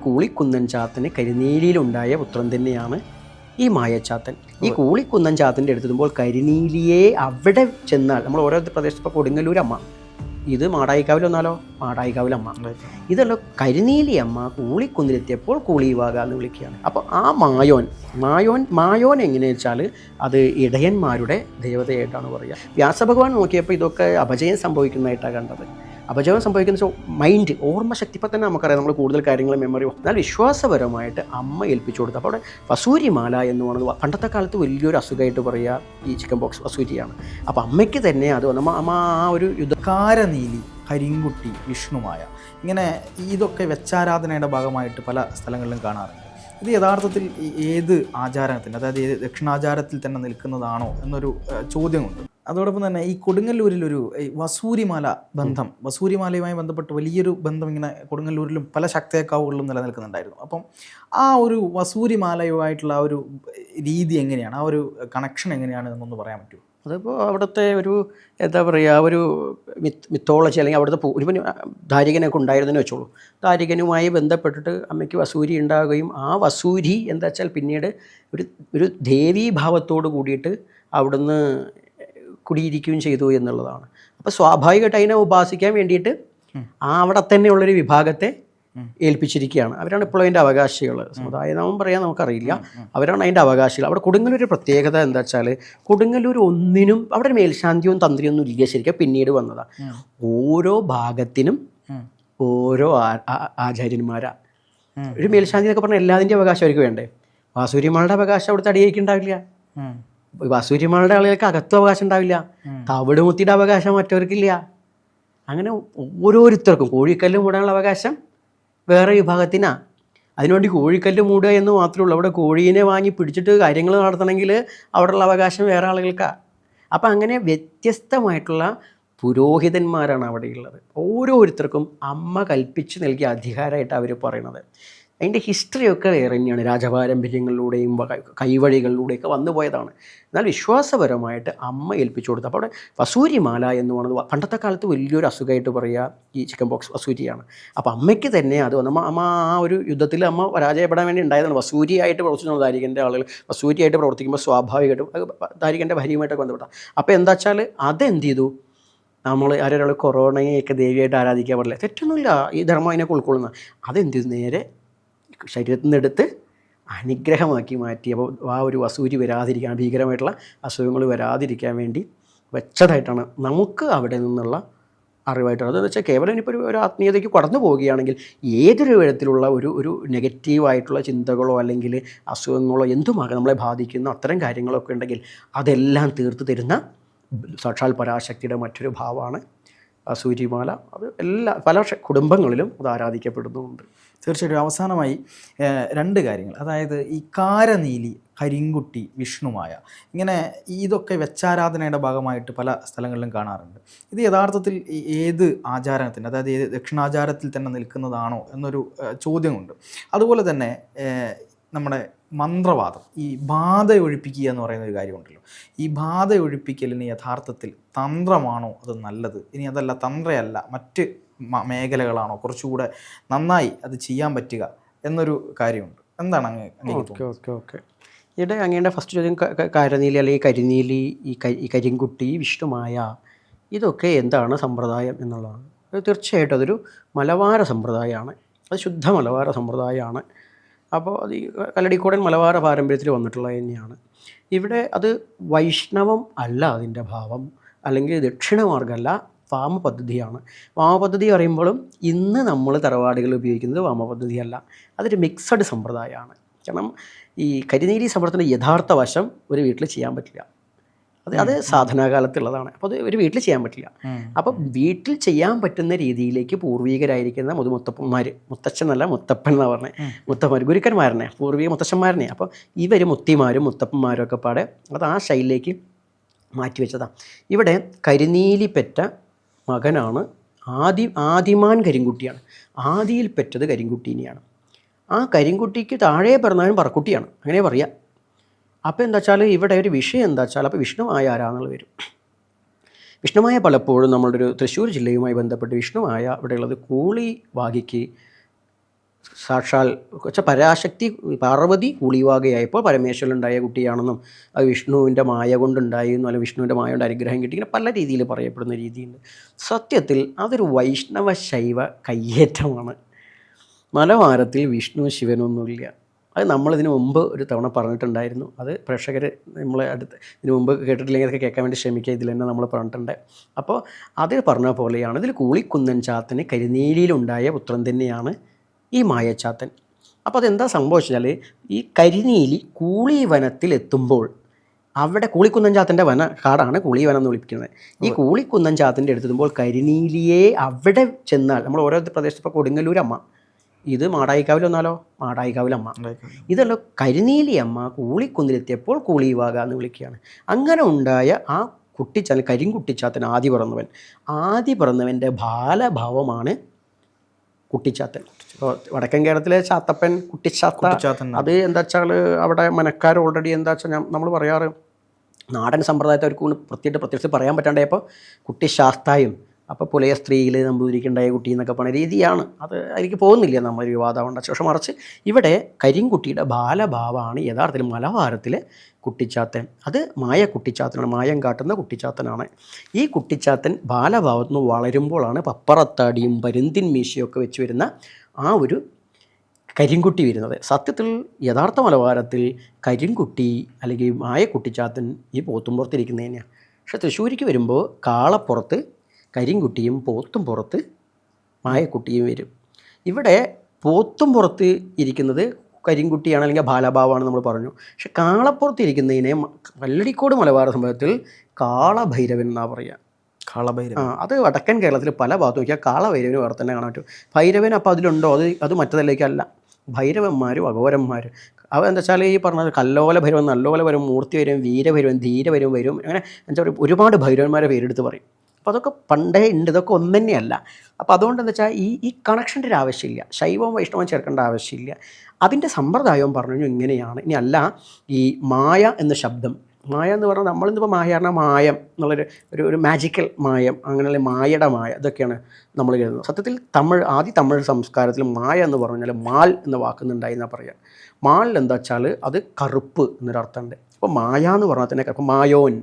കൂളിക്കുന്നൻ ചാത്തന് കരിനീലിയിലുണ്ടായ പുത്രൻ തന്നെയാണ് ഈ മായച്ചാത്തൻ. ഈ കൂളിക്കുന്നൻ ചാത്തൻ്റെ അടുത്തെത്തുമ്പോൾ കരിനീലിയെ അവിടെ ചെന്നാൽ, നമ്മൾ ഓരോ പ്രദേശത്ത് ഇപ്പോൾ കൊടുങ്ങല്ലൂരമ്മ, ഇത് മാടായിക്കാവിലൊന്നാലോ മാടായിക്കാവിലമ്മ, ഇതല്ലോ കരിനീലി അമ്മ കൂളിക്കുന്നിലെത്തിയപ്പോൾ കൂളിവാക എന്ന് വിളിക്കുകയാണ്. അപ്പോൾ ആ മായോൻ എങ്ങനെയാ വെച്ചാൽ അത് ഇടയന്മാരുടെ ദേവതയായിട്ടാണ് പറയുക. വ്യാസഭഗവാൻ നോക്കിയപ്പോൾ ഇതൊക്കെ അപജയം സംഭവിക്കുന്നതായിട്ടാണ് കണ്ടത്. അപജയം സംഭവിക്കുന്ന മൈൻഡ്, ഓർമ്മശക്തി. ഇപ്പം തന്നെ നമുക്കറിയാം, നമ്മൾ കൂടുതൽ കാര്യങ്ങൾ മെമ്മറി. എന്നാൽ വിശ്വാസപരമായിട്ട് അമ്മ ഏൽപ്പിച്ചു കൊടുത്തു. അപ്പോൾ അവിടെ വസൂരിമാല എന്ന് പറയുന്നത് പണ്ടത്തെ കാലത്ത് വലിയൊരു അസുഖമായിട്ട് പറയുക ഈ ചിക്കൻ ബോക്സ് വസൂരിയാണ്. അപ്പോൾ അമ്മയ്ക്ക് തന്നെ അത് അമ്മ ആ ഒരു കാരനീലി, കരിങ്കുട്ടി, വിഷ്ണുമായ, ഇങ്ങനെ ഇതൊക്കെ വെച്ചാരാധനയുടെ ഭാഗമായിട്ട് പല സ്ഥലങ്ങളിലും കാണാറുണ്ട്. ഇത് യഥാർത്ഥത്തിൽ ഏത് ആചാരത്തിന്, അതായത് ദക്ഷിണാചാരത്തിൽ തന്നെ നിൽക്കുന്നതാണോ എന്നൊരു ചോദ്യമുണ്ട്. അതോടൊപ്പം തന്നെ ഈ കൊടുങ്ങല്ലൂരിലൊരു വസൂരിമാല ബന്ധം, വസൂരിമാലയുമായി ബന്ധപ്പെട്ട് വലിയൊരു ബന്ധം ഇങ്ങനെ കൊടുങ്ങല്ലൂരിലും പല ശക്തിയേക്കാവുകളിലും നിലനിൽക്കുന്നുണ്ടായിരുന്നു. അപ്പം ആ ഒരു വസൂരിമാലയുമായിട്ടുള്ള ആ ഒരു രീതി എങ്ങനെയാണ്, ആ ഒരു കണക്ഷൻ എങ്ങനെയാണ് എന്നൊന്ന് പറയാൻ പറ്റുമോ? അതിപ്പോൾ അവിടുത്തെ ഒരു എന്താ പറയുക, ഒരു മിത്തോളജി അല്ലെങ്കിൽ അവിടുത്തെ ഒരു ധാരികനൊക്കെ ഉണ്ടായിരുന്നെന്ന് വെച്ചോളൂ. ധാരികനുമായി ബന്ധപ്പെട്ടിട്ട് അമ്മയ്ക്ക് വസൂരി ഉണ്ടാവുകയും ആ വസൂരി എന്താ വെച്ചാൽ പിന്നീട് ഒരു ദേവീഭാവത്തോട് കൂടിയിട്ട് അവിടുന്ന് കുടിയിരിക്കുകയും ചെയ്തു എന്നുള്ളതാണ്. അപ്പോൾ സ്വാഭാവികമായിട്ട് അതിനെ ഉപാസിക്കാൻ വേണ്ടിയിട്ട് അവിടെ തന്നെയുള്ളൊരു വിഭാഗത്തെ ഏൽപ്പിച്ചിരിക്കുകയാണ്. അവരാണ് ഇപ്പോഴും അതിൻ്റെ അവകാശികൾ. സമുദായം പറയാൻ നമുക്കറിയില്ല, അവരാണ് അതിൻ്റെ അവകാശികൾ. അവിടെ കൊടുങ്ങല്ലൂർ പ്രത്യേകത എന്താ വെച്ചാൽ, കൊടുങ്ങല്ലൂർ ഒന്നിനും അവിടെ ഒരു മേൽശാന്തിയും തന്ത്രിയൊന്നും ഇല്ല, ശരിക്കും പിന്നീട് വന്നതാണ്. ഓരോ ഭാഗത്തിനും ഓരോ ആചാര്യന്മാരാണ്. ഒരു മേൽശാന്തി എന്നൊക്കെ പറഞ്ഞാൽ എല്ലാതിൻ്റെ അവകാശം അവർക്ക് വേണ്ടേ. വാസൂരിമാളുടെ അവകാശം അവിടുത്തെ അടിയേക്കുണ്ടാവില്ല, വാസൂരിമാളുടെ ആളുകൾക്ക് അകത്തും അവകാശം ഉണ്ടാവില്ല, തവിടുമുത്തിയുടെ അവകാശം മറ്റവർക്കില്ല. അങ്ങനെ ഓരോരുത്തർക്കും കോഴിക്കല്ല് മൂടാനുള്ള അവകാശം വേറെ വിഭാഗത്തിനാണ്. അതിനുവേണ്ടി കോഴിക്കല്ല് മൂടുക എന്ന് മാത്രമേ ഉള്ളൂ. അവിടെ കോഴീനെ വാങ്ങി പിടിച്ചിട്ട് കാര്യങ്ങൾ നടത്തണമെങ്കിൽ അവിടെയുള്ള അവകാശം വേറെ ആളുകൾക്കാണ്. അപ്പം അങ്ങനെ വ്യത്യസ്തമായിട്ടുള്ള പുരോഹിതന്മാരാണ് അവിടെയുള്ളത്. ഓരോരുത്തർക്കും അമ്മ കൽപ്പിച്ച് നൽകിയ അധികാരമായിട്ട് അവർ പറയണത്. അതിൻ്റെ ഹിസ്റ്ററിയൊക്കെ വേറെ തന്നെയാണ്. രാജപാരമ്പര്യങ്ങളിലൂടെയും കൈവഴികളിലൂടെയൊക്കെ വന്നു പോയതാണ്. എന്നാൽ വിശ്വാസപരമായിട്ട് അമ്മ ഏൽപ്പിച്ചു കൊടുത്തു. അപ്പോൾ അവിടെ വസൂരിമാല എന്ന് പറയുന്നത് പണ്ടത്തെ കാലത്ത് വലിയൊരു അസുഖമായിട്ട് പറയുക ഈ ചിക്കൻ ബോക്സ് വസൂരിയാണ്. അപ്പോൾ അമ്മയ്ക്ക് തന്നെ അത് അമ്മ ആ ഒരു യുദ്ധത്തിൽ അമ്മ പരാജയപ്പെടാൻ വേണ്ടി ഉണ്ടായതാണ്. വസൂരിയായിട്ട് പ്രവർത്തിച്ചു ധാരികൻ്റെ ആളുകൾ വസൂരിയായിട്ട് പ്രവർത്തിക്കുമ്പോൾ സ്വാഭാവികമായിട്ടും ധാരികൻ്റെ ഭാര്യയുമായിട്ടൊക്കെ ബന്ധപ്പെട്ട. അപ്പോൾ എന്താ വെച്ചാൽ അതെന്ത് ചെയ്തു, നമ്മൾ ആരൊരാൾ കൊറോണയൊക്കെ ദേവിയായിട്ട് ആരാധിക്കാൻ പാടില്ല, തെറ്റൊന്നുമില്ല, ഈ ധർമ്മം അതിനൊക്കെ ഉൾക്കൊള്ളുന്ന. അതെന്ത് ചെയ്തു, നേരെ ശരീരത്തിൽ നിന്നെടുത്ത് അനുഗ്രഹമാക്കി മാറ്റി. അപ്പോൾ ആ ഒരു വസൂരി വരാതിരിക്കാൻ, ഭീകരമായിട്ടുള്ള അസുഖങ്ങൾ വരാതിരിക്കാൻ വേണ്ടി വെച്ചതായിട്ടാണ് നമുക്ക് അവിടെ നിന്നുള്ള അറിവായിട്ടാണ്. അതെന്ന് വെച്ചാൽ കേവലം ഇനിയിപ്പോൾ ഒരു ആത്മീയതയ്ക്ക് കടന്നു പോവുകയാണെങ്കിൽ ഏതൊരു വിധത്തിലുള്ള ഒരു നെഗറ്റീവായിട്ടുള്ള ചിന്തകളോ അല്ലെങ്കിൽ അസുഖങ്ങളോ എന്തുമാകാം നമ്മളെ ബാധിക്കുന്ന അത്തരം കാര്യങ്ങളൊക്കെ ഉണ്ടെങ്കിൽ അതെല്ലാം തീർത്ത് തരുന്ന സാക്ഷാൽ പരാശക്തിയുടെ മറ്റൊരു ഭാവമാണ് വസൂരിമാല. അത് പല കുടുംബങ്ങളിലും അത് ആരാധിക്കപ്പെടുന്നുമുണ്ട്. തീർച്ചയായിട്ടും. അവസാനമായി രണ്ട് കാര്യങ്ങൾ, അതായത് ഈ കാരനീലി, കരിങ്കുട്ടി, വിഷ്ണുമായ, ഇങ്ങനെ ഇതൊക്കെ വെച്ചാരാധനയുടെ ഭാഗമായിട്ട് പല സ്ഥലങ്ങളിലും കാണാറുണ്ട്. ഇത് യഥാർത്ഥത്തിൽ ഏത് ആചാരത്തിന്, അതായത് ദക്ഷിണാചാരത്തിൽ തന്നെ നിൽക്കുന്നതാണോ എന്നൊരു ചോദ്യമുണ്ട്. അതുപോലെ തന്നെ നമ്മുടെ മന്ത്രവാദം, ഈ ബാധ ഒഴിപ്പിക്കുക എന്ന് പറയുന്ന ഒരു കാര്യമുണ്ടല്ലോ, ഈ ബാധ ഒഴിപ്പിക്കലിന് യഥാർത്ഥത്തിൽ തന്ത്രമാണോ അത് നല്ലത്, ഇനി അതല്ല തന്ത്രയല്ല മറ്റ് മേഖലകളാണോ കുറച്ചുകൂടെ നന്നായി അത് ചെയ്യാൻ പറ്റുക എന്നൊരു കാര്യമുണ്ട്. എന്താണ് ഓക്കെ ഇവിടെ അങ്ങയുടെ ഫസ്റ്റ് ചോദ്യം, കാരനീലി അല്ലെങ്കിൽ കരിനീലി, ഈ കരിങ്കുട്ടി, വിഷ്ണുമായ, ഇതൊക്കെ എന്താണ് സമ്പ്രദായം എന്നുള്ളതാണ്. തീർച്ചയായിട്ടും അതൊരു മലബാര സമ്പ്രദായമാണ്, അത് ശുദ്ധ മലബാര സമ്പ്രദായമാണ്. അപ്പോൾ അത് ഈ കല്ലടിക്കോടൻ മലബാര പാരമ്പര്യത്തിൽ വന്നിട്ടുള്ളത് തന്നെയാണ്. ഇവിടെ അത് വൈഷ്ണവം അല്ല അതിൻ്റെ ഭാവം, അല്ലെങ്കിൽ ദക്ഷിണമാർഗ്ഗമല്ല, വാമപദ്ധതിയാണ്. വാമപദ്ധതി പറയുമ്പോഴും ഇന്ന് നമ്മൾ തറവാടുകൾ ഉപയോഗിക്കുന്നത് വാമപദ്ധതിയല്ല, അതൊരു മിക്സഡ് സമ്പ്രദായമാണ്. കാരണം ഈ കരിനീലി സമ്പ്രദായത്തിൻ്റെ യഥാർത്ഥ വശം ഒരു വീട്ടിൽ ചെയ്യാൻ പറ്റില്ല. അത് സാധനാകാലത്തുള്ളതാണ്. അപ്പോൾ അത് ഒരു വീട്ടിൽ ചെയ്യാൻ പറ്റില്ല. അപ്പം വീട്ടിൽ ചെയ്യാൻ പറ്റുന്ന രീതിയിലേക്ക് പൂർവികരായിരിക്കുന്ന മുത്തപ്പന്മാർ, മുത്തച്ഛൻ എന്നല്ല മുത്തപ്പൻ എന്നാണ് പറഞ്ഞത്, മുത്തപ്പന്മാർ ഗുരുക്കന്മാരനെ, പൂർവിക മുത്തച്ഛന്മാരനെ. അപ്പോൾ ഇവർ മുത്തിമാരും മുത്തപ്പന്മാരും ഒക്കെ പാടെ അത് ആ ശൈലിയിലേക്ക് മാറ്റിവെച്ചതാണ്. ഇവിടെ കരിനീലി പെറ്റ മകനാണ് ആദിമാൻ കരിങ്കുട്ടിയാണ്. ആദിയിൽ പെറ്റത് കരിങ്കുട്ടീനെയാണ്. ആ കരിങ്കുട്ടിക്ക് താഴെ പിറന്നാലും പറക്കുട്ടിയാണ്, അങ്ങനെ പറയാം. അപ്പോൾ എന്താ വെച്ചാൽ ഇവിടെ ഒരു വിഷയം എന്താ വെച്ചാൽ, അപ്പോൾ വിഷ്ണുമായ ആരാന്നുള്ളത് വരും. വിഷ്ണുമായ പലപ്പോഴും നമ്മളുടെ ഒരു തൃശ്ശൂർ ജില്ലയുമായി ബന്ധപ്പെട്ട് വിഷ്ണുമായ ഇവിടെയുള്ളത് കൂളി വാഗിക്ക് സാക്ഷാൽ വെച്ചാൽ പരാശക്തി പാർവതി കൂളിവാകയായപ്പോൾ പരമേശ്വരനുണ്ടായ കുട്ടിയാണെന്നും അത് വിഷ്ണുവിൻ്റെ മായ കൊണ്ടുണ്ടായിരുന്നു, അല്ലെങ്കിൽ വിഷ്ണുവിൻ്റെ മായ കൊണ്ട് അനുഗ്രഹം കിട്ടി, ഇങ്ങനെ പല രീതിയിൽ പറയപ്പെടുന്ന രീതിയുണ്ട്. സത്യത്തിൽ അതൊരു വൈഷ്ണവ ശൈവ കയ്യേറ്റമാണ്. മലവാരത്തിൽ വിഷ്ണു ശിവനൊന്നുമില്ല. അത് നമ്മളിതിനു മുമ്പ് ഒരു തവണ പറഞ്ഞിട്ടുണ്ടായിരുന്നു. അത് പ്രേക്ഷകർ നമ്മളെ ഇതിനു മുമ്പ് കേട്ടിട്ടില്ലെങ്കിൽ അതൊക്കെ കേൾക്കാൻ വേണ്ടി ശ്രമിക്കുക. ഇതിൽ തന്നെ നമ്മൾ പറഞ്ഞിട്ടുണ്ട്. അപ്പോൾ അത് പറഞ്ഞ പോലെയാണ് ഇതിൽ കൂളിക്കുന്നൻ ചാത്തന് കരിനീലിയിലുണ്ടായ പുത്രൻ തന്നെയാണ് ഈ മായച്ചാത്തൻ. അപ്പോൾ അതെന്താ സംഭവിച്ചാൽ ഈ കരിനീലി കൂളി വനത്തിലെത്തുമ്പോൾ അവിടെ കൂളിക്കുന്നൻ ചാത്തൻ്റെ കാടാണ് കൂളിവനം എന്ന് വിളിക്കുന്നത്. ഈ കൂളിക്കുന്നൻ ചാത്തൻ്റെ അടുത്തെത്തുമ്പോൾ കരിനീലിയെ അവിടെ ചെന്നാൽ, നമ്മൾ ഓരോ പ്രദേശത്ത് ഇപ്പോൾ കൊടുങ്ങല്ലൂരമ്മ, ഇത് മാടായിക്കാവിൽ വന്നാലോ മാടായിക്കാവിലമ്മ, ഇതല്ലോ കരിനീലി അമ്മ കൂളിക്കുന്നിലെത്തിയപ്പോൾ കൂളിവാക എന്ന് വിളിക്കുകയാണ്. അങ്ങനെ ഉണ്ടായ ആ കുട്ടിച്ചാത്തൻ, കരിങ്കുട്ടിച്ചാത്തൻ, ആദ്യ പിറന്നവൻ്റെ ബാലഭാവമാണ് കുട്ടിച്ചാത്തൻ. ഇപ്പോൾ വടക്കൻ കേരളത്തിലെ ചാത്തപ്പൻ, കുട്ടിച്ചാത്തൻ, അത് എന്താ വെച്ചാൽ അവിടെ മനക്കാർ ഓൾറെഡി എന്താ വെച്ചാൽ നമ്മൾ പറയാറ് നാടൻ സമ്പ്രദായത്തെ അവർക്ക് പ്രത്യേകിച്ച് പറയാൻ പറ്റാണ്ടായപ്പോൾ കുട്ടിശാസ്തായും അപ്പോൾ പുലയ സ്ത്രീയിൽ നമ്പൂതിരിക്കുണ്ടായ കുട്ടി എന്നൊക്കെ പറഞ്ഞ രീതിയാണ്. അത് അതിലേക്ക് പോകുന്നില്ല നമ്മൾ വിവാദമുണ്ട. പക്ഷെ മറിച്ച് ഇവിടെ കരിങ്കുട്ടിയുടെ ബാലഭാവമാണ് യഥാർത്ഥത്തിൽ മലവാരത്തിലെ കുട്ടിച്ചാത്തൻ. അത് മായ കുട്ടിച്ചാത്തനാണ്, മായം കാട്ടുന്ന കുട്ടിച്ചാത്തനാണ്. ഈ കുട്ടിച്ചാത്തൻ ബാലഭാവത്തിൽ നിന്ന് വളരുമ്പോഴാണ് പപ്പറത്താടിയും പരുന്തിൻ മീശയൊക്കെ വെച്ച് വരുന്ന ആ ഒരു കരിങ്കുട്ടി വരുന്നത്. സത്യത്തിൽ യഥാർത്ഥ മലവാരത്തിൽ കരിങ്കുട്ടി അല്ലെങ്കിൽ മായ കുട്ടിച്ചാത്തൻ ഈ പോത്തുംപുറത്തിരിക്കുന്നത് തന്നെയാണ്. പക്ഷെ തൃശ്ശൂരിക്ക് വരുമ്പോൾ കാളപ്പുറത്ത് കരിങ്കുട്ടിയും പോത്തും പുറത്ത് മായക്കുട്ടിയും വരും. ഇവിടെ പോത്തും പുറത്ത് ഇരിക്കുന്നത് കരിങ്കുട്ടിയാണ്, അല്ലെങ്കിൽ ബാലഭാവമാണ് നമ്മൾ പറഞ്ഞു. പക്ഷെ കാളപ്പുറത്ത് ഇരിക്കുന്നതിനെ പല്ലടിക്കോട് മലബാർ സംഭവത്തിൽ കാളഭൈരവൻ എന്നാണ് പറയുക. കാളഭൈരവൻ അത് വടക്കൻ കേരളത്തിൽ പല ഭാഗത്തും നോക്കിയാൽ കാളഭൈരവന് വേറെ തന്നെ കാണാൻ പറ്റും. ഭൈരവൻ അപ്പോൾ അതിലുണ്ടോ? അത് മറ്റതിലേക്കല്ല. ഭൈരവന്മാരും അഘോരന്മാരും എന്താ വെച്ചാൽ ഈ പറഞ്ഞത് കല്ലോല ഭൈരവൻ, നല്ലോല വരും, മൂർത്തി വരും, വീരഭൈരവൻ, ധീരഭൈരവൻ വരും, അങ്ങനെ എന്താ പറയുക ഒരുപാട് ഭൈരവന്മാരെ പേരെടുത്ത് പറയും. അപ്പോൾ അതൊക്കെ പണ്ടേ ഉണ്ട്, ഇതൊക്കെ ഒന്ന് തന്നെയല്ല. അപ്പോൾ അതുകൊണ്ട് എന്താ വെച്ചാൽ ഈ കണക്ഷൻ്റെ ഒരു ആവശ്യമില്ല, ശൈവവും വൈഷ്ണവവും ചേർക്കേണ്ട ആവശ്യമില്ല. അതിൻ്റെ സമ്പ്രദായവും പറഞ്ഞു ഇങ്ങനെയാണ്. ഇനി അല്ല, ഈ മായ എന്ന ശബ്ദം, മായ എന്ന് പറഞ്ഞാൽ നമ്മളിന്നിപ്പോൾ മായ പറഞ്ഞാൽ മായം എന്നുള്ളൊരു മാജിക്കൽ മായം, അങ്ങനെയുള്ള മായയുടെ മായ, ഇതൊക്കെയാണ് നമ്മൾ കരുതുന്നത്. സത്യത്തിൽ തമിഴ് സംസ്കാരത്തിൽ മായ എന്ന് പറഞ്ഞാൽ മാൽ എന്ന വാക്കുന്നുണ്ടായി എന്നാണ് പറയുക. മാൽ എന്താ വെച്ചാൽ അത് കറുപ്പ് എന്നൊരർത്ഥമുണ്ട്. അപ്പോൾ മായ എന്ന് പറഞ്ഞാൽ തന്നെ കറുപ്പ്. മായോൻ,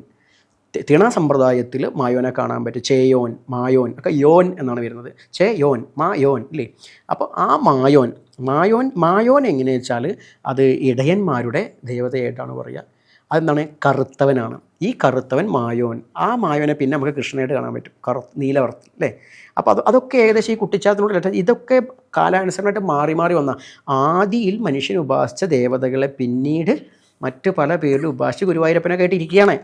തിണ സമ്പ്രദായത്തിൽ മായോനെ കാണാൻ പറ്റും. ചേയോൻ, മായോൻ ഒക്കെ യോൻ എന്നാണ് വരുന്നത്. ചേയോൻ, മായോൻ ഇല്ലേ. അപ്പോൾ ആ മായോൻ എങ്ങനെയാ വെച്ചാൽ അത് ഇടയന്മാരുടെ ദേവതയായിട്ടാണ് പറയുക. അതെന്താണ്? കറുത്തവനാണ്. ഈ കറുത്തവൻ മായോൻ. ആ മായോനെ പിന്നെ നമുക്ക് കൃഷ്ണനായിട്ട് കാണാൻ പറ്റും, നീലവർത്തി അല്ലേ. അപ്പോൾ അതൊക്കെ ഏകദേശം ഈ കുട്ടിച്ചാത്തനോട് ഇതൊക്കെ കാലാനുസരണമായിട്ട് മാറി വന്ന ആദിയിൽ മനുഷ്യൻ ഉപാസിച്ച ദേവതകളെ പിന്നീട് മറ്റ് പല പേരിൽ ഉപാസിച്ച് ഗുരുവായൂരപ്പനൊക്കെ ആയിട്ട് ഇരിക്കുകയാണ്.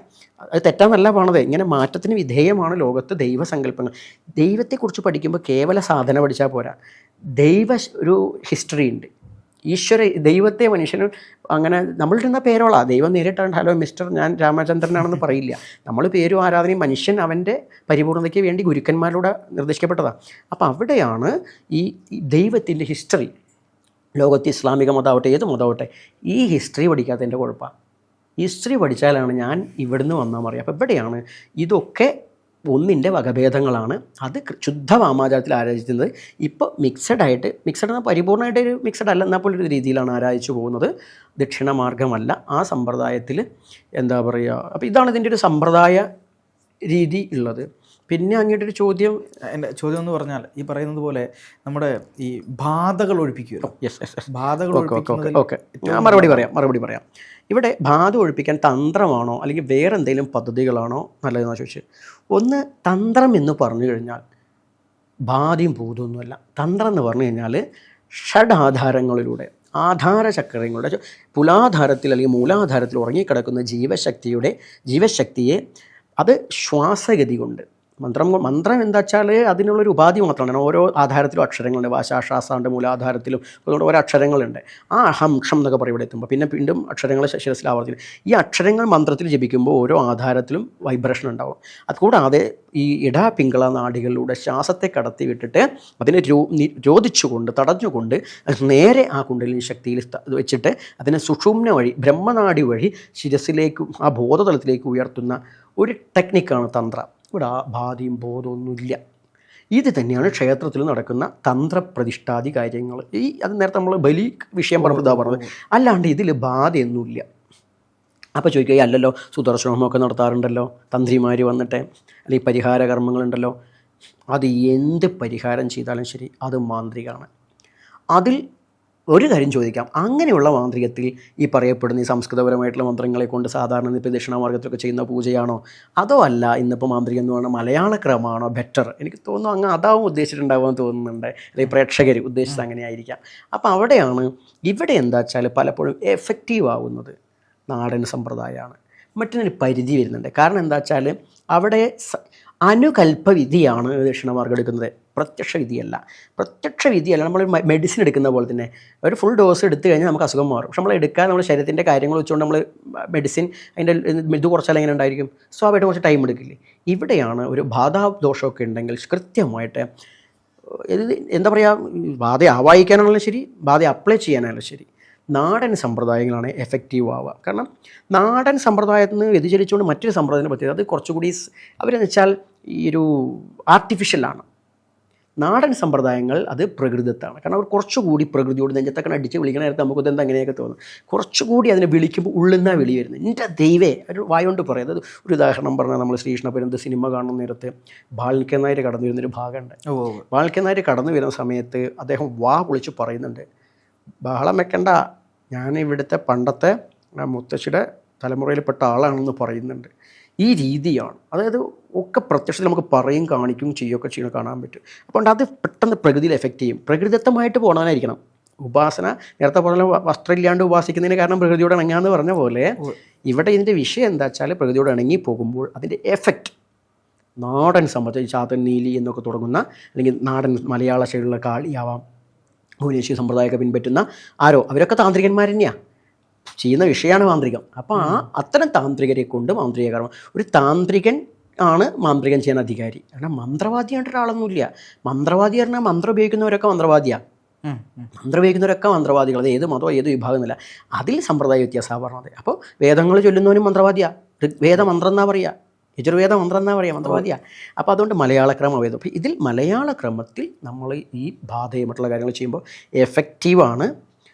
അത് തെറ്റാന്നല്ല പോണത്. ഇങ്ങനെ മാറ്റത്തിന് വിധേയമാണ് ലോകത്ത് ദൈവസങ്കല്പങ്ങൾ. ദൈവത്തെക്കുറിച്ച് പഠിക്കുമ്പോൾ കേവല സാധന പഠിച്ചാൽ പോരാ, ഒരു ഹിസ്റ്ററി ഉണ്ട്. ദൈവത്തെ മനുഷ്യന് അങ്ങനെ നമ്മളിരുന്ന പേരോളാ. ദൈവം നേരിട്ടാണ് ഹലോ മിസ്റ്റർ ഞാൻ രാമചന്ദ്രനാണെന്ന് പറയില്ല. നമ്മൾ പേരും ആരാധനയും മനുഷ്യൻ അവൻ്റെ പരിപൂർണതയ്ക്ക് വേണ്ടി ഗുരുക്കന്മാരിലൂടെ നിർദ്ദേശിക്കപ്പെട്ടതാണ്. അപ്പോൾ അവിടെയാണ് ഈ ദൈവത്തിൻ്റെ ഹിസ്റ്ററി. ലോകത്ത് ഇസ്ലാമിക മതമാവട്ടെ ഏത് മതമാവട്ടെ ഈ ഹിസ്റ്ററി പഠിക്കാത്തതിൻ്റെ കുഴപ്പമാണ്. ഹിസ്റ്ററി പഠിച്ചാലാണ് ഞാൻ ഇവിടുന്ന് വന്നാൽ അറിയാം. അപ്പോൾ ഇവിടെയാണ് ഇതൊക്കെ ഒന്നിൻ്റെ വകഭേദങ്ങളാണ്. അത് ശുദ്ധ വാമാചാരത്തിൽ ആരാധിക്കുന്നത്. ഇപ്പോൾ മിക്സഡ് എന്നാൽ പരിപൂർണ്ണമായിട്ട് ഒരു മിക്സഡ് അല്ല, എന്നാൽ പോലൊരു രീതിയിലാണ് ആരാധിച്ചു പോകുന്നത്. ദക്ഷിണമാർഗമല്ല ആ സമ്പ്രദായത്തിൽ എന്താ പറയുക. അപ്പോൾ ഇതാണ് ഇതിൻ്റെ ഒരു സമ്പ്രദായ രീതി ഉള്ളത്. പിന്നെ അങ്ങോട്ടൊരു ചോദ്യം, എൻ്റെ ചോദ്യം എന്ന് പറഞ്ഞാൽ ഈ പറയുന്നത് പോലെ നമ്മുടെ ഈ ബാധകൾ ഒഴിപ്പിക്കുമല്ലോ. ബാധകൾ ഓക്കെ, ഞാൻ മറുപടി പറയാം. ഇവിടെ ബാധ ഒഴിപ്പിക്കാൻ തന്ത്രമാണോ അല്ലെങ്കിൽ വേറെ എന്തെങ്കിലും പദ്ധതികളാണോ നല്ലതെന്നാണ് ചോദിച്ചത്. ഒന്ന്, തന്ത്രം എന്ന് പറഞ്ഞു കഴിഞ്ഞാൽ ബാധയും ഭൂതമൊന്നുമല്ല. തന്ത്രം എന്ന് പറഞ്ഞു കഴിഞ്ഞാൽ ഷഡാധാരങ്ങളിലൂടെ, ആധാരചക്രങ്ങളുടെ പുലാധാരത്തിൽ അല്ലെങ്കിൽ മൂലാധാരത്തിൽ ഉറങ്ങിക്കിടക്കുന്ന ജീവശക്തിയെ അത് ശ്വാസഗതി കൊണ്ട് മന്ത്രം എന്താ വെച്ചാൽ അതിനുള്ളൊരു ഉപാധി മാത്രമാണ്. ഓരോ ആധാരത്തിലും അക്ഷരങ്ങളുണ്ട്. വാശാശ്വാസമുണ്ട്, മൂലാധാരത്തിലും അതുകൊണ്ട് ഓരോ അക്ഷരങ്ങളുണ്ട്. ആ അഹം ഷം എന്നൊക്കെ പറയും ഇവിടെ എത്തുമ്പോൾ. പിന്നെ വീണ്ടും അക്ഷരങ്ങൾ ശിരസിൽ ആവർത്തിക്കും. ഈ അക്ഷരങ്ങൾ മന്ത്രത്തിൽ ജപിക്കുമ്പോൾ ഓരോ ആധാരത്തിലും വൈബ്രേഷൻ ഉണ്ടാവും. അതുകൂടാതെ ഈ പിംഗള നാഡികളിലൂടെ ശ്വാസത്തെ കടത്തി വിട്ടിട്ട് അതിനെ രോധിച്ചുകൊണ്ട് തടഞ്ഞുകൊണ്ട് നേരെ ആ കുണ്ടലിനി ശക്തിയിൽ വെച്ചിട്ട് അതിനെ സുഷുമ്ന വഴി ബ്രഹ്മനാഡി വഴി ശിരസിലേക്കും ആ ബോധതലത്തിലേക്ക് ഉയർത്തുന്ന ഒരു ടെക്നിക്കാണ് തന്ത്രം. ഇവിടെ ബാധയും ബോധമൊന്നുമില്ല. ഇത് തന്നെയാണ് ക്ഷേത്രത്തിൽ നടക്കുന്ന തന്ത്രപ്രതിഷ്ഠാദി കാര്യങ്ങൾ. അത് നേരത്തെ നമ്മൾ ബലി വിഷയം പറഞ്ഞതാ പറഞ്ഞത്. അല്ലാണ്ട് ഇതിൽ ബാധയൊന്നുമില്ല. അപ്പോൾ ചോദിക്കുക, അല്ലല്ലോ സുദർശനമൊക്കെ നടത്താറുണ്ടല്ലോ തന്ത്രിമാർ വന്നിട്ട്, അല്ലെങ്കിൽ പരിഹാര കർമ്മങ്ങളുണ്ടല്ലോ. അത് എന്ത് പരിഹാരം ചെയ്താലും ശരി അത് മാന്ത്രികമാണ്. അതിൽ ഒരു കാര്യം ചോദിക്കാം, അങ്ങനെയുള്ള മാന്ത്രികത്തിൽ ഈ പറയപ്പെടുന്ന ഈ സംസ്കൃതപരമായിട്ടുള്ള മന്ത്രങ്ങളെ കൊണ്ട് സാധാരണ ഇപ്പോൾ ദക്ഷിണാമാർഗത്തിലൊക്കെ ചെയ്യുന്ന പൂജയാണോ, അതോ അല്ല ഇന്നിപ്പോൾ മാന്ത്രികം എന്ന് പറഞ്ഞാൽ മലയാള ക്രമമാണോ ബെറ്റർ? എനിക്ക് തോന്നുന്നു അങ്ങ് അതാവും ഉദ്ദേശിച്ചിട്ടുണ്ടാവുമെന്ന് തോന്നുന്നുണ്ട്, അല്ലെങ്കിൽ പ്രേക്ഷകർ ഉദ്ദേശിച്ചത് അങ്ങനെ ആയിരിക്കാം. അപ്പോൾ അവിടെയാണ് ഇവിടെ എന്താ വെച്ചാൽ പലപ്പോഴും എഫക്റ്റീവ് ആവുന്നത് നാടൻ സമ്പ്രദായമാണ്. മറ്റൊരു പരിധി വരുന്നുണ്ട്. കാരണം എന്താ വെച്ചാൽ അവിടെ അനുകൽപ്പ വിധിയാണ് ദക്ഷിണമാർഗ്ഗം എടുക്കുന്നത്, പ്രത്യക്ഷ വിധിയല്ല. പ്രത്യക്ഷ വിധിയല്ല. നമ്മൾ മെഡിസിൻ എടുക്കുന്ന പോലെ തന്നെ ഒരു ഫുൾ ഡോസ് എടുത്തു കഴിഞ്ഞാൽ നമുക്ക് അസുഖം മാറും. പക്ഷെ നമ്മൾ എടുക്കാൻ നമ്മൾ ശരീരത്തിൻ്റെ കാര്യങ്ങൾ വെച്ചുകൊണ്ട് നമ്മൾ മെഡിസിൻ അതിൻ്റെ ഇത് കുറച്ചാൽ എങ്ങനെ ഉണ്ടായിരിക്കും? സ്വാഭാവികമായിട്ട് കുറച്ച് ടൈം എടുക്കില്ലേ? ഇവിടെയാണ് ഒരു ബാധാദോഷമൊക്കെ ഉണ്ടെങ്കിൽ കൃത്യമായിട്ട് എന്താ പറയുക, ബാധ ആവാഹിക്കാനാണല്ലോ ശരി, ബാധ അപ്ലൈ ചെയ്യാനാണല്ലോ ശരി, നാടൻ സമ്പ്രദായങ്ങളാണ് എഫക്റ്റീവ് ആവുക. കാരണം നാടൻ സമ്പ്രദായത്തിൽ നിന്ന് വ്യതിചലിച്ചുകൊണ്ട് മറ്റൊരു സമ്പ്രദായത്തിനെ പറ്റിയത് അത് കുറച്ചുകൂടി അവരെന്ന് വെച്ചാൽ ഈ ഒരു ആർട്ടിഫിഷ്യലാണ്. നാടൻ സമ്പ്രദായങ്ങൾ അത് പ്രകൃതത്താണ്. കാരണം അവർ കുറച്ചുകൂടി പ്രകൃതിയോട് നെഞ്ചത്തൊക്കെ അടിച്ച് വിളിക്കണ നേരത്തെ നമുക്ക് ഇതെന്താ അങ്ങനെയൊക്കെ തോന്നും. കുറച്ചുകൂടി അതിനെ വിളിക്കുമ്പോൾ ഉള്ളുന്ന വിളി വരുന്നത് എൻ്റെ ദൈവേ ഒരു വായുകൊണ്ട് പറയുന്നത്. അത് ഒരു ഉദാഹരണം പറഞ്ഞാൽ നമ്മൾ ശ്രീകൃഷ്ണപുരത്ത് സിനിമ കാണുന്ന നേരത്ത് ബാൽക്കൻ നായർ കടന്നു വരുന്നൊരു ഭാഗമുണ്ട്. ബാൽക്കൻ നായർ കടന്നു വരുന്ന സമയത്ത് അദ്ദേഹം വാ പൊളിച്ച് പറയുന്നുണ്ട്, ബഹളം വെക്കണ്ട, ഞാൻ ഇവിടുത്തെ പണ്ടത്തെ മുത്തശ്ശിയുടെ തലമുറയിൽപ്പെട്ട ആളാണെന്ന് പറയുന്നുണ്ട്. ഈ രീതിയാണ്. അതായത് ഒക്കെ പ്രത്യക്ഷത്തിൽ നമുക്ക് പറയും കാണിക്കും ചെയ്യുകയൊക്കെ ചെയ്യണം, കാണാൻ പറ്റും. അതുകൊണ്ട് അത് പെട്ടെന്ന് പ്രകൃതിയിൽ എഫക്റ്റ് ചെയ്യും. പ്രകൃതിദത്തമായിട്ട് പോകണമായിരിക്കണം ഉപാസന. നേരത്തെ പറഞ്ഞ വസ്ത്രം ഇല്ലാണ്ട് ഉപാസിക്കുന്നതിന് കാരണം പ്രകൃതിയോട് ഇണങ്ങാന്ന് പറഞ്ഞ പോലെ ഇവിടെ ഇതിൻ്റെ വിഷയം എന്താ വെച്ചാൽ പ്രകൃതിയോട് ഇണങ്ങി പോകുമ്പോൾ അതിൻ്റെ എഫക്റ്റ് നാടൻ സംബന്ധിച്ച് ചാത്തൻ നീലി എന്നൊക്കെ തുടങ്ങുന്ന, അല്ലെങ്കിൽ നാടൻ മലയാള ശൈലിയുള്ള കാളിയാവാം, ഭുവനേശ്വരി സമ്പ്രദായമൊക്കെ പിൻപറ്റുന്ന ആരോ അവരൊക്കെ താന്ത്രികന്മാർ തന്നെയാണ്, ചെയ്യുന്ന വിഷയമാണ് മാന്ത്രികം. അപ്പോൾ അത്തരം താന്ത്രികരെ കൊണ്ട് മാന്ത്രിക കർമ്മം. ഒരു താന്ത്രികൻ ആണ് മാന്ത്രികം ചെയ്യാൻ അധികാരി. കാരണം മന്ത്രവാദിയായിട്ട് ഒരാളൊന്നുമില്ല. മന്ത്രവാദി പറഞ്ഞാൽ മന്ത്രം ഉപയോഗിക്കുന്നവരൊക്കെ മന്ത്രവാദിയാണ്. മന്ത്രം ഉപയോഗിക്കുന്നവരൊക്കെ മന്ത്രവാദികൾ. അത് ഏത് മതമോ ഏത് വിഭാഗം എന്നില്ല, അതിൽ സമ്പ്രദായ വ്യത്യാസമാണ് പറഞ്ഞത്. അപ്പോൾ വേദങ്ങൾ ചൊല്ലുന്നവനും മന്ത്രവാദിയാണ്. ഋഗ്വേദമന്ത്രം എന്നാ പറയുക, യജുർവേദ മന്ത്രം എന്നാ പറയുക, മന്ത്രവാദിയാണ്. അപ്പോൾ അതുകൊണ്ട് മലയാളക്രമം വേദം. അപ്പോൾ ഇതിൽ മലയാളക്രമത്തിൽ നമ്മൾ ഈ ബാധയെ മറ്റുള്ള കാര്യങ്ങൾ ചെയ്യുമ്പോൾ എഫക്റ്റീവാണ്.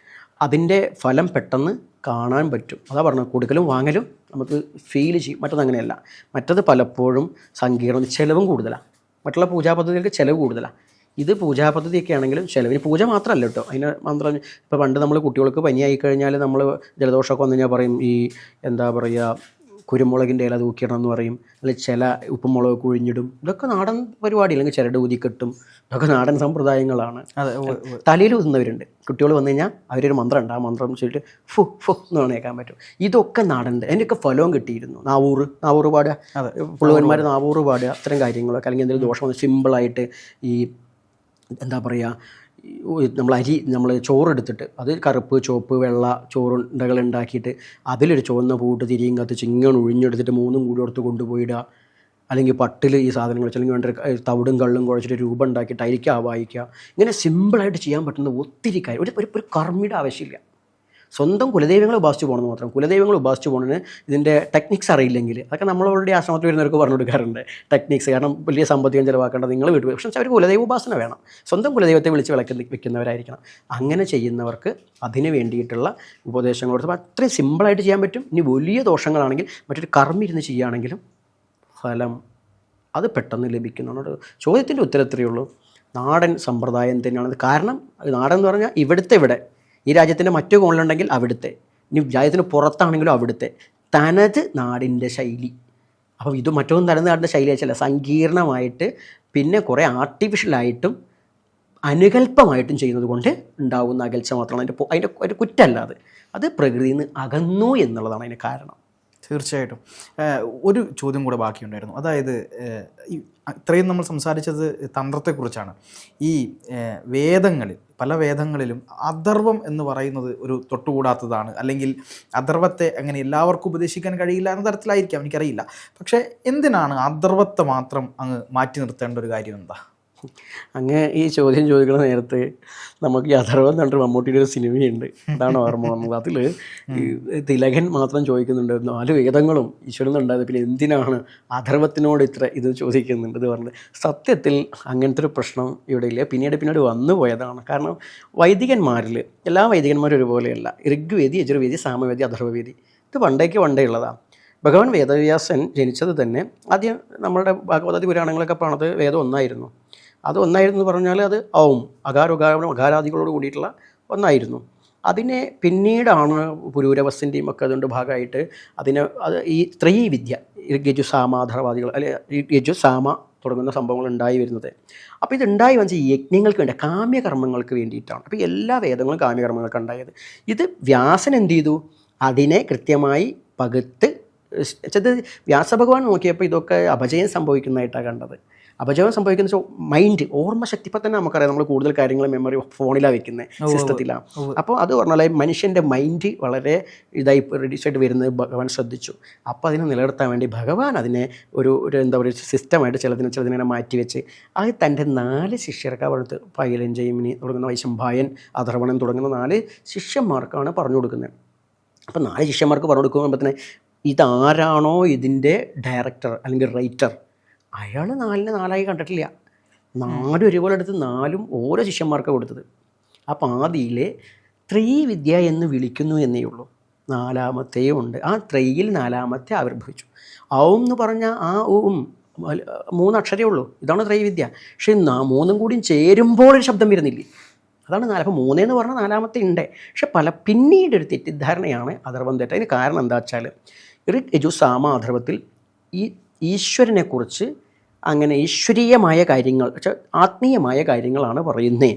അതിൻ്റെ ഫലം പെട്ടെന്ന് കാണാൻ പറ്റും. അതാ പറഞ്ഞത്, കൊടുക്കലും വാങ്ങലും നമുക്ക് ഫീൽ ചെയ്യും. മറ്റത് അങ്ങനെയല്ല. മറ്റത് പലപ്പോഴും സങ്കീർണം, ചിലവും കൂടുതലാണ്. മറ്റുള്ള പൂജാപദ്ധതികൾക്ക് ചിലവ് കൂടുതലാണ്. ഇത് പൂജാപദ്ധതിയൊക്കെ ആണെങ്കിലും ചിലവിന് പൂജ മാത്രമല്ല കേട്ടോ, അതിന് മന്ത്രം. ഇപ്പോൾ പണ്ട് നമ്മൾ കുട്ടികൾക്ക് പനിയായി കഴിഞ്ഞാൽ നമ്മൾ ജലദോഷമൊക്കെ വന്നു കഴിഞ്ഞാൽ പറയും ഈ എന്താ പറയുക, കുരുമുളകിൻ്റെ ഇല തൂക്കിയിടണം എന്ന് പറയും, അല്ലെങ്കിൽ ചില ഉപ്പുമുളക് കുഴിഞ്ഞിടും. ഇതൊക്കെ നാടൻ പരിപാടി. അല്ലെങ്കിൽ ചിരട് ഊതിക്കെട്ടും, ഇതൊക്കെ നാടൻ സമ്പ്രദായങ്ങളാണ്. തലയിൽ ഊതുന്നവരുണ്ട്. കുട്ടികൾ വന്നു കഴിഞ്ഞാൽ അവരൊരു മന്ത്രം ഉണ്ട്, ആ മന്ത്രം ചൊല്ലിട്ട് ഫു ഫു എന്ന് കേൾക്കാൻ പറ്റും. ഇതൊക്കെ നാടൻ്റെ. അതിൻ്റെയൊക്കെ ഫലവും കിട്ടിയിരുന്നു. നാവൂറ് പാടുക, പുള്ളുവന്മാർ നാവൂറ് പാടുക, അത്തരം കാര്യങ്ങളൊക്കെ. അല്ലെങ്കിൽ എന്തെങ്കിലും ദോഷം വന്ന് സിമ്പിളായിട്ട് ഈ എന്താ പറയുക, നമ്മൾ ചോറെടുത്തിട്ട് അത് കറുപ്പ് ചുവപ്പ് വെള്ള ചോറുണ്ടകൾ ഉണ്ടാക്കിയിട്ട് അതിലൊരു ചുവന്ന പൂട്ട് തിരിയും കത്തിച്ച് ഇങ്ങനെ ഒഴിഞ്ഞെടുത്തിട്ട് മൂന്നും കൂടി ഓർത്ത് കൊണ്ടുപോയിടുക. അല്ലെങ്കിൽ പട്ടിൽ ഈ സാധനങ്ങൾ വെച്ച്, അല്ലെങ്കിൽ വേണ്ട തവിടും കള്ളും കുഴച്ചിട്ട് രൂപം ഉണ്ടാക്കിയിട്ട് അതിലേക്ക് ആവാഹിക്കുക. ഇങ്ങനെ സിമ്പിളായിട്ട് ചെയ്യാൻ പറ്റുന്ന ഒത്തിരി കാര്യം. ഒരു കർമ്മിയുടെ ആവശ്യമില്ല. സ്വന്തം കുലദൈവങ്ങളെ ഉപയോഗിച്ച് പോകണമെന്ന് മാത്രം. കുലദൈവങ്ങൾ ഉപയോഗിച്ച് പോകുന്നതിന് ഇതിൻ്റെ ടെക്നിക്സ് അറിയില്ലെങ്കിൽ അതൊക്കെ നമ്മളവരുടെ ആശ്രമത്തിൽ വരുന്നവർക്ക് പറഞ്ഞു കൊടുക്കാറുണ്ട് ടെക്നിക്സ്. കാരണം വലിയ സാമ്പത്തികം ചിലവാക്കേണ്ട നിങ്ങൾ വീട്ടിൽ. പക്ഷേ അവർ കുലദൈവ ഉപാസന വേണം. സ്വന്തം കുലദൈവത്തെ വിളിച്ച് വെക്കുന്നവരായിരിക്കണം. അങ്ങനെ ചെയ്യുന്നവർക്ക് അതിന് വേണ്ടിയിട്ടുള്ള ഉപദേശങ്ങൾ കൊടുത്തപ്പോൾ അത്രയും സിമ്പിളായിട്ട് ചെയ്യാൻ പറ്റും. ഇനി വലിയ ദോഷങ്ങളാണെങ്കിൽ മറ്റൊരു കർമ്മം ഇരുന്ന് ചെയ്യുകയാണെങ്കിലും ഫലം അത് പെട്ടെന്ന് ലഭിക്കുന്നതുകൊണ്ട് ചോദ്യത്തിൻ്റെ ഉത്തരത്തിലേ ഉള്ളൂ, നാടൻ സമ്പ്രദായം തന്നെയാണ്. കാരണം നാടൻ എന്ന് പറഞ്ഞാൽ ഇവിടെ ഈ രാജ്യത്തിൻ്റെ മറ്റു കോണിലുണ്ടെങ്കിൽ അവിടുത്തെ, ഇനി രാജ്യത്തിന് പുറത്താണെങ്കിലും അവിടുത്തെ തനത് നാടിൻ്റെ ശൈലി. അപ്പോൾ ഇത് മറ്റൊന്നും തനത് നാടിൻ്റെ ശൈലി വെച്ചല്ല, സങ്കീർണമായിട്ട് പിന്നെ കുറേ ആർട്ടിഫിഷ്യലായിട്ടും അനുകൽപ്പമായിട്ടും ചെയ്യുന്നത് കൊണ്ട് ഉണ്ടാകുന്ന അകൽച്ച മാത്രമാണ് അതിൻ്റെ ഒരു കുറ്റമല്ല. അത് പ്രകൃതിയിൽ നിന്ന് അകന്നു എന്നുള്ളതാണ് അതിന് കാരണം. തീർച്ചയായിട്ടും. ഒരു ചോദ്യം കൂടെ ബാക്കിയുണ്ടായിരുന്നു. അതായത് ഇത്രയും നമ്മൾ സംസാരിച്ചത് തന്ത്രത്തെക്കുറിച്ചാണ്. ഈ വേദങ്ങളിൽ, പല വേദങ്ങളിലും അഥർവം എന്ന് പറയുന്നത് ഒരു തൊട്ടുകൂടാത്തതാണ്, അല്ലെങ്കിൽ അഥർവത്തെ അങ്ങനെ എല്ലാവർക്കും ഉപദേശിക്കാൻ കഴിയില്ല എന്ന തരത്തിലായിരിക്കാം, എനിക്കറിയില്ല. പക്ഷേ എന്തിനാണ് അഥർവത്തെ മാത്രം അങ്ങ് മാറ്റി നിർത്തേണ്ട ഒരു കാര്യം? എന്താ അങ്ങ് ഈ ചോദ്യം ചോദിക്കുന്ന നേരത്ത് നമുക്ക് ഈ അഥർവം എന്ന് പറഞ്ഞിട്ട് മമ്മൂട്ടിയുടെ ഒരു സിനിമയുണ്ട്, അതാണ് ഓർമ്മ വന്നത്. അതിൽ ഈ തിലകൻ മാത്രം ചോദിക്കുന്നുണ്ട് 4 വേദങ്ങളും ഈശ്വരൻ ഉണ്ടായത്, പിന്നെ എന്തിനാണ് അഥർവത്തിനോട് ഇത്ര ഇത് ചോദിക്കുന്നുണ്ട് ഇത് പറഞ്ഞത്. സത്യത്തിൽ അങ്ങനത്തെ ഒരു പ്രശ്നം ഇവിടെ ഇല്ല, പിന്നീട് വന്നു പോയതാണ്. കാരണം വൈദികന്മാരിൽ എല്ലാ വൈദികന്മാരും ഒരുപോലെയല്ല. ഋഗ്വേദി, യജുർവേദി, സാമവേദി, അഥർവവേദി ഇത് പണ്ടേ ഉള്ളതാണ്. ഭഗവാൻ വേദവ്യാസൻ ജനിച്ചത് തന്നെ ആദ്യം നമ്മളുടെ ഭാഗവതാദി പുരാണങ്ങളൊക്കെ പറഞ്ഞത് വേദം ഒന്നായിരുന്നു. അത് ഒന്നായിരുന്നു എന്ന് പറഞ്ഞാൽ അത് ഔം അകാരം അകാരാദികളോട് കൂടിയിട്ടുള്ള ഒന്നായിരുന്നു. അതിനെ പിന്നീടാണ് പുരൂരവസിൻ്റെയും ഒക്കെ അതുകൊണ്ട് ഭാഗമായിട്ട് അത് ഈ ത്രയീവിദ്യ ഋഗ്യജു സാമാധർവാദികൾ അല്ലെ ഋഗ്യജു സാമ തുടങ്ങുന്ന സംഭവങ്ങൾ ഉണ്ടായി വരുന്നത്. അപ്പോൾ ഇതുണ്ടായി വന്ന യജ്ഞങ്ങൾക്ക് വേണ്ടി കാമ്യകർമ്മങ്ങൾക്ക് വേണ്ടിയിട്ടാണ്. അപ്പോൾ എല്ലാ വേദങ്ങളും കാമ്യകർമ്മങ്ങൾക്ക് ഉണ്ടായത്. ഇത് വ്യാസൻ എന്ത് ചെയ്തു, അതിനെ കൃത്യമായി പകുത്ത് വെച്ചത്. വ്യാസഭഗവാൻ നോക്കിയപ്പോൾ ഇതൊക്കെ അപജയം സംഭവിക്കുന്നതായിട്ടാണ് കണ്ടത്. അപജയം സംഭവിക്കുന്ന വെച്ചാൽ മൈൻഡ്, ഓർമ്മശക്തി. ഇപ്പം തന്നെ നമുക്കറിയാം, നമ്മൾ കൂടുതൽ കാര്യങ്ങൾ മെമ്മറി ഫോണിലാണ് വെക്കുന്നത്, സിസ്റ്റത്തിലാണ്. അപ്പോൾ അത് പറഞ്ഞാൽ മനുഷ്യൻ്റെ മൈൻഡ് വളരെ ഇതായി റെഡ്യൂസായിട്ട് വരുന്നത് ഭഗവാൻ ശ്രദ്ധിച്ചു. അപ്പോൾ അതിനെ നിലനിർത്താൻ വേണ്ടി ഭഗവാൻ അതിനെ ഒരു എന്താ പറയുക സിസ്റ്റമായിട്ട് ചിലതിനെ മാറ്റിവെച്ച് അത് തൻ്റെ 4 ശിഷ്യർക്ക് അവിടുത്തെ പൈലൻ, ജൈമിനി തുടങ്ങുന്ന വൈശംഭായൻ, അഥർവണൻ തുടങ്ങുന്ന 4 ശിഷ്യന്മാർക്കാണ് പറഞ്ഞു കൊടുക്കുന്നത്. അപ്പോൾ 4 ശിഷ്യന്മാർക്ക് പറഞ്ഞു കൊടുക്കുമ്പോൾ തന്നെ ഇതാരാണോ ഇതിൻ്റെ ഡയറക്ടർ അല്ലെങ്കിൽ റൈറ്റർ, അയാൾ 4നെ 4ആയി കണ്ടിട്ടില്ല. 4 ഒരുപോലെ എടുത്ത് 4ഉം ഓരോ ശിഷ്യന്മാർക്ക് കൊടുത്തത്. അപ്പോൾ ആദിയിലെ ത്രയീവിദ്യ എന്ന് വിളിക്കുന്നു എന്നേ ഉള്ളൂ. 4ാമത്തെയും ഉണ്ട്. ആ ത്രയിൽ 4ാമത്തെ ആവിർഭവിച്ചു. ഔം എന്ന് പറഞ്ഞാൽ ആ ഊം 3 അക്ഷരമേ ഉള്ളൂ. ഇതാണ് ത്രയീവിദ്യ. പക്ഷേ 3ഉം കൂടി ചേരുമ്പോൾ ഒരു ശബ്ദം വരുന്നില്ലേ, അതാണ് 4. അപ്പോൾ 3 എന്ന് പറഞ്ഞാൽ 4ാമത്തെ ഉണ്ട്. പക്ഷെ പിന്നീടൊരു തെറ്റിദ്ധാരണയാണ് അഥർവം തെറ്റ്. അതിന് കാരണം എന്താ വെച്ചാൽ ഋഗ് യജു സാമ അഥർവത്തിൽ ഈ ഈശ്വരനെക്കുറിച്ച് അങ്ങനെ ഈശ്വരീയമായ കാര്യങ്ങൾ, ആത്മീയമായ കാര്യങ്ങളാണ് പറയുന്നത്.